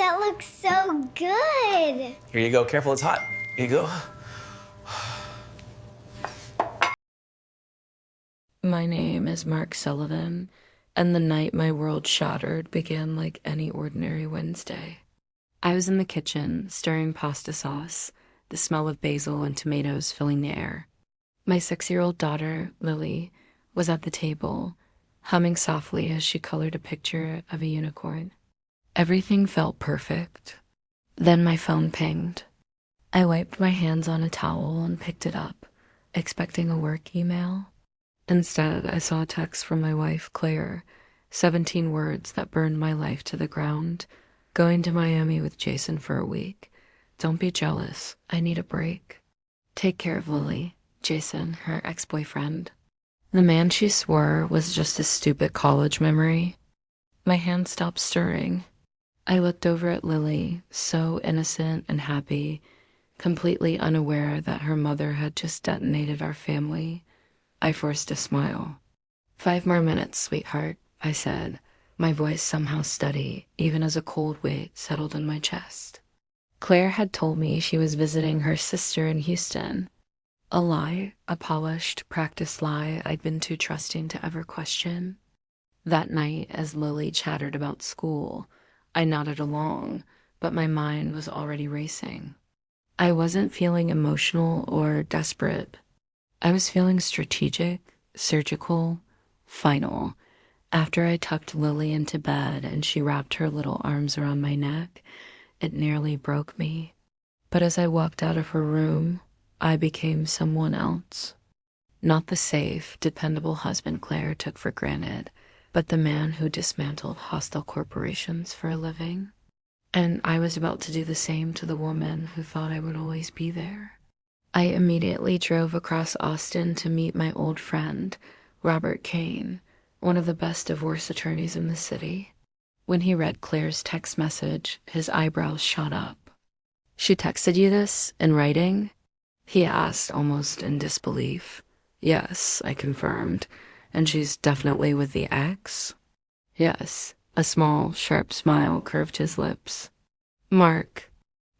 that looks so good. Here you go. Careful, it's hot. Here you go. My name is Mark Sullivan, and the night my world shattered began like any ordinary Wednesday. I was in the kitchen, stirring pasta sauce, the smell of basil and tomatoes filling the air. My 6-year-old daughter, Lily, was at the table, humming softly as she colored a picture of a unicorn. Everything felt perfect. Then my phone pinged. I wiped my hands on a towel and picked it up, expecting a work email. Instead, I saw a text from my wife, Claire, 17 words that burned my life to the ground. Going to Miami with Jason for a week. Don't be jealous. I need a break. Take care of Lily, Jason, her ex-boyfriend. The man she swore was just a stupid college memory. My hand stopped stirring. I looked over at Lily, so innocent and happy, completely unaware that her mother had just detonated our family. I forced a smile. 5 more minutes, sweetheart, I said, my voice somehow steady, even as a cold weight settled in my chest. Claire had told me she was visiting her sister in Houston. A lie, a polished, practiced lie I'd been too trusting to ever question. That night, as Lily chattered about school, I nodded along, but my mind was already racing. I wasn't feeling emotional or desperate. I was feeling strategic, surgical, final. After I tucked Lily into bed and she wrapped her little arms around my neck, it nearly broke me. But as I walked out of her room, I became someone else. Not the safe, dependable husband Claire took for granted, but the man who dismantled hostile corporations for a living. And I was about to do the same to the woman who thought I would always be there. I immediately drove across Austin to meet my old friend, Robert Kane, one of the best divorce attorneys in the city. When he read Claire's text message, his eyebrows shot up. "She texted you this in writing?" he asked, almost in disbelief. "Yes," I confirmed. "And she's definitely with the ex?" "Yes." A small, sharp smile curved his lips. "Mark,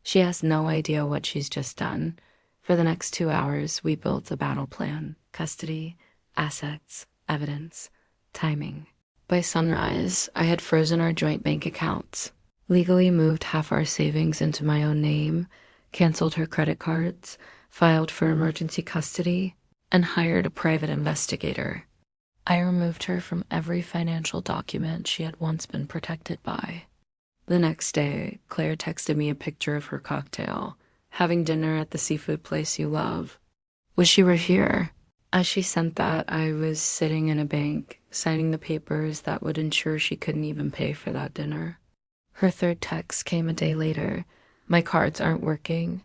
she has no idea what she's just done. For the next 2 hours, we built a battle plan, custody, assets, evidence, timing. By sunrise, I had frozen our joint bank accounts, legally moved half our savings into my own name, canceled her credit cards, filed for emergency custody, and hired a private investigator. I removed her from every financial document she had once been protected by. The next day, Claire texted me a picture of her cocktail, having dinner at the seafood place you love. Wish you were here. As she sent that, I was sitting in a bank, signing the papers that would ensure she couldn't even pay for that dinner. Her third text came a day later. My cards aren't working.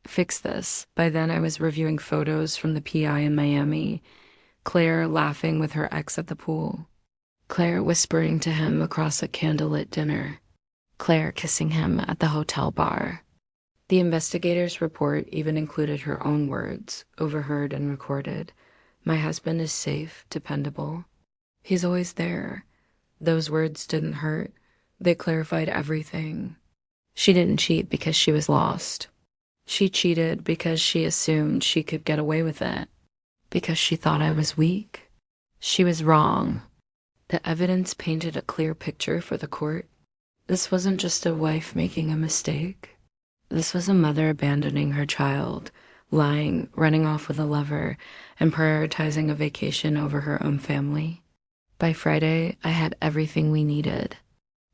Fix this. By then, I was reviewing photos from the PI in Miami. Claire laughing with her ex at the pool. Claire whispering to him across a candlelit dinner. Claire kissing him at the hotel bar. The investigator's report even included her own words, overheard and recorded. My husband is safe, dependable. He's always there. Those words didn't hurt. They clarified everything. She didn't cheat because she was lost. She cheated because she assumed she could get away with it. Because she thought I was weak. She was wrong. The evidence painted a clear picture for the court. This wasn't just a wife making a mistake. This was a mother abandoning her child, lying, running off with a lover, and prioritizing a vacation over her own family. By Friday, I had everything we needed.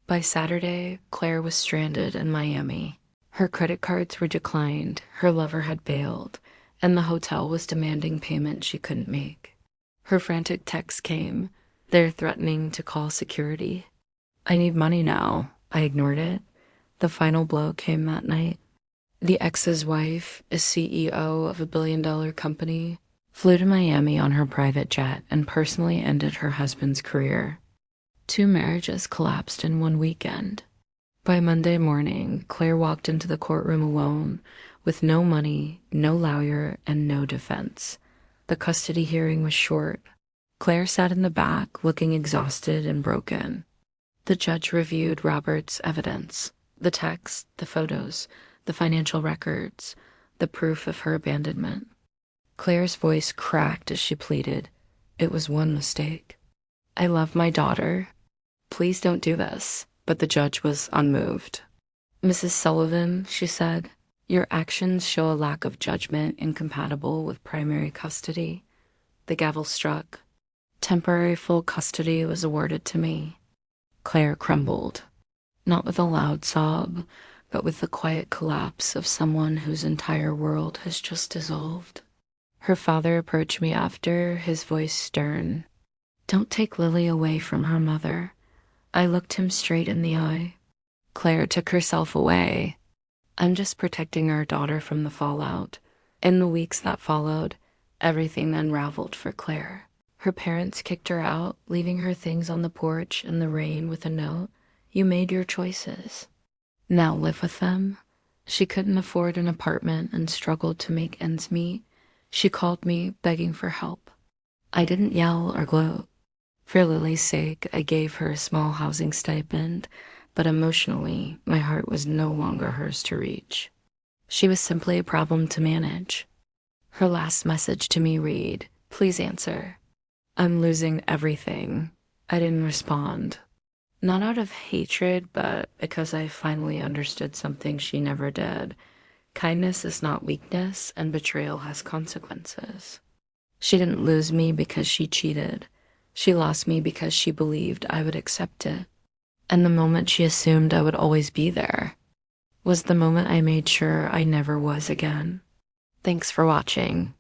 By Saturday, Claire was stranded in Miami. Her credit cards were declined, her lover had bailed, and the hotel was demanding payment she couldn't make. Her frantic texts came. They're threatening to call security. I need money now. I ignored it. The final blow came that night. The ex's wife, a CEO of a billion-dollar company, flew to Miami on her private jet and personally ended her husband's career. 2 marriages collapsed in one weekend. By Monday morning, Claire walked into the courtroom alone, with no money, no lawyer, and no defense. The custody hearing was short. Claire sat in the back, looking exhausted and broken. The judge reviewed Robert's evidence. The text, the photos, the financial records, the proof of her abandonment. Claire's voice cracked as she pleaded. It was one mistake. I love my daughter. Please don't do this. But the judge was unmoved. Mrs. Sullivan, she said, your actions show a lack of judgment incompatible with primary custody. The gavel struck. Temporary full custody was awarded to me. Claire crumbled, not with a loud sob, but with the quiet collapse of someone whose entire world has just dissolved. Her father approached me after, his voice stern. Don't take Lily away from her mother. I looked him straight in the eye. Claire took herself away. I'm just protecting our daughter from the fallout. In the weeks that followed, everything unraveled for Claire. Her parents kicked her out, leaving her things on the porch in the rain with a note. You made your choices. Now live with them. She couldn't afford an apartment and struggled to make ends meet. She called me, begging for help. I didn't yell or gloat. For Lily's sake, I gave her a small housing stipend, but emotionally, my heart was no longer hers to reach. She was simply a problem to manage. Her last message to me read, please answer. I'm losing everything. I didn't respond. Not out of hatred, but because I finally understood something she never did. Kindness is not weakness, and betrayal has consequences. She didn't lose me because she cheated. She lost me because she believed I would accept it. And the moment she assumed I would always be there was the moment I made sure I never was again. Thanks for watching.